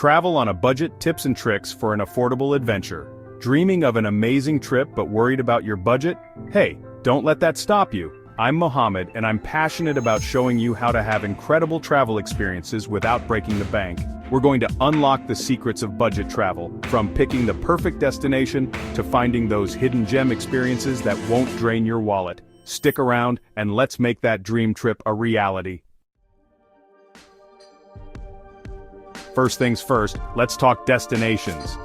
Travel on a budget, tips and tricks for an affordable adventure. Dreaming of an amazing trip but worried about your budget? Hey, don't let that stop you. I'm Mohammed and I'm passionate about showing you how to have incredible travel experiences without breaking the bank. We're going to unlock the secrets of budget travel, from picking the perfect destination to finding those hidden gem experiences that won't drain your wallet. Stick around and let's make that dream trip a reality. First things first, let's talk destinations.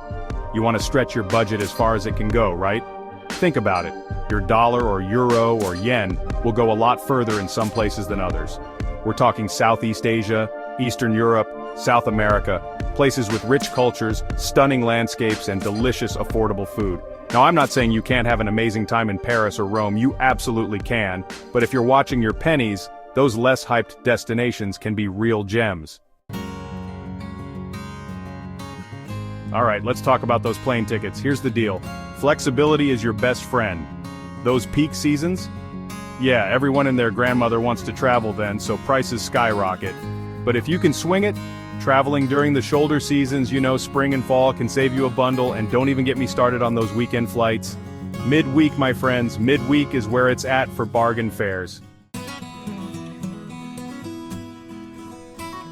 You want to stretch your budget as far as it can go, right? Think about it. Your dollar or euro or yen will go a lot further in some places than others. We're talking Southeast Asia, Eastern Europe, South America, places with rich cultures, stunning landscapes, and delicious affordable food. Now, I'm not saying you can't have an amazing time in Paris or Rome, you absolutely can, but if you're watching your pennies, those less hyped destinations can be real gems. Alright, let's talk about those plane tickets. Here's the deal. Flexibility is your best friend. Those peak seasons? Yeah, everyone and their grandmother wants to travel then, so prices skyrocket. But if you can swing it, traveling during the shoulder seasons, spring and fall, can save you a bundle, and don't even get me started on those weekend flights. Midweek, my friends, midweek is where it's at for bargain fares.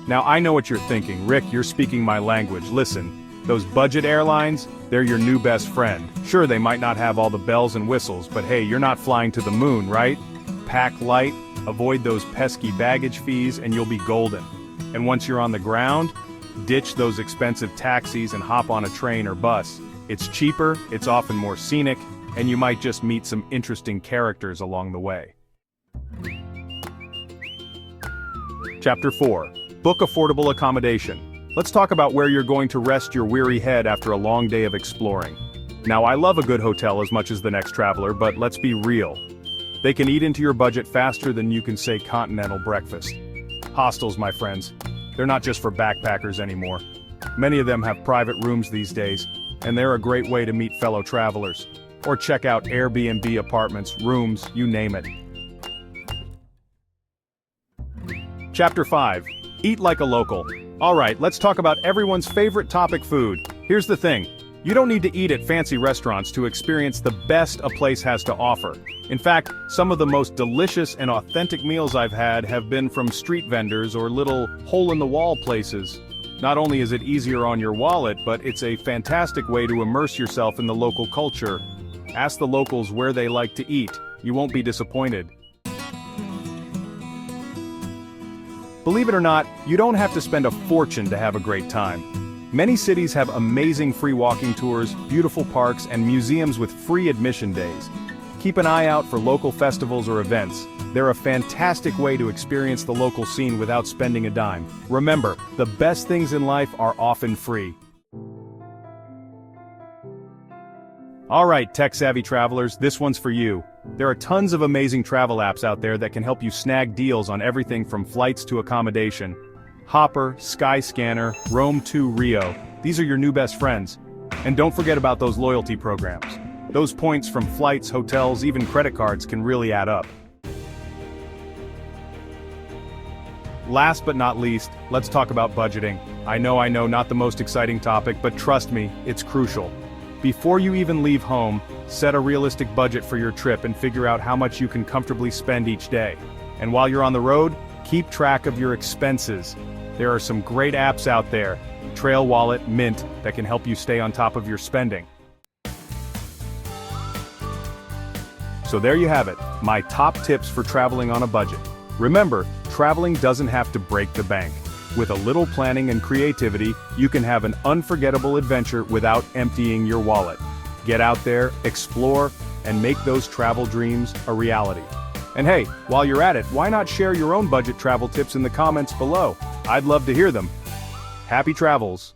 Now I know what you're thinking. Rick, you're speaking my language. Listen. Those budget airlines, they're your new best friend. Sure, they might not have all the bells and whistles, but hey, you're not flying to the moon, right? Pack light, avoid those pesky baggage fees, and you'll be golden. And once you're on the ground, ditch those expensive taxis and hop on a train or bus. It's cheaper, it's often more scenic, and you might just meet some interesting characters along the way. Chapter 4. Book affordable accommodation. Let's talk about where you're going to rest your weary head after a long day of exploring. Now, I love a good hotel as much as the next traveler, but let's be real. They can eat into your budget faster than you can say continental breakfast. Hostels, my friends, they're not just for backpackers anymore. Many of them have private rooms these days, and they're a great way to meet fellow travelers. Or check out Airbnb apartments, rooms, you name it. Chapter 5. Eat like a local. Alright, let's talk about everyone's favorite topic, food. Here's the thing. You don't need to eat at fancy restaurants to experience the best a place has to offer. In fact, some of the most delicious and authentic meals I've had have been from street vendors or little hole-in-the-wall places. Not only is it easier on your wallet, but it's a fantastic way to immerse yourself in the local culture. Ask the locals where they like to eat. You won't be disappointed. Believe it or not, you don't have to spend a fortune to have a great time. Many cities have amazing free walking tours, beautiful parks, and museums with free admission days. Keep an eye out for local festivals or events. They're a fantastic way to experience the local scene without spending a dime. Remember, the best things in life are often free. Alright, tech-savvy travelers, this one's for you. There are tons of amazing travel apps out there that can help you snag deals on everything from flights to accommodation. Hopper, Skyscanner, Rome to Rio, these are your new best friends. And don't forget about those loyalty programs. Those points from flights, hotels, even credit cards can really add up. Last but not least, let's talk about budgeting. I know, not the most exciting topic, but trust me, it's crucial. Before you even leave home, set a realistic budget for your trip and figure out how much you can comfortably spend each day. And while you're on the road, keep track of your expenses. There are some great apps out there, Trail Wallet, Mint, that can help you stay on top of your spending. So there you have it, my top tips for traveling on a budget. Remember, traveling doesn't have to break the bank. With a little planning and creativity, you can have an unforgettable adventure without emptying your wallet. Get out there, explore, and make those travel dreams a reality. And hey, while you're at it, why not share your own budget travel tips in the comments below? I'd love to hear them. Happy travels!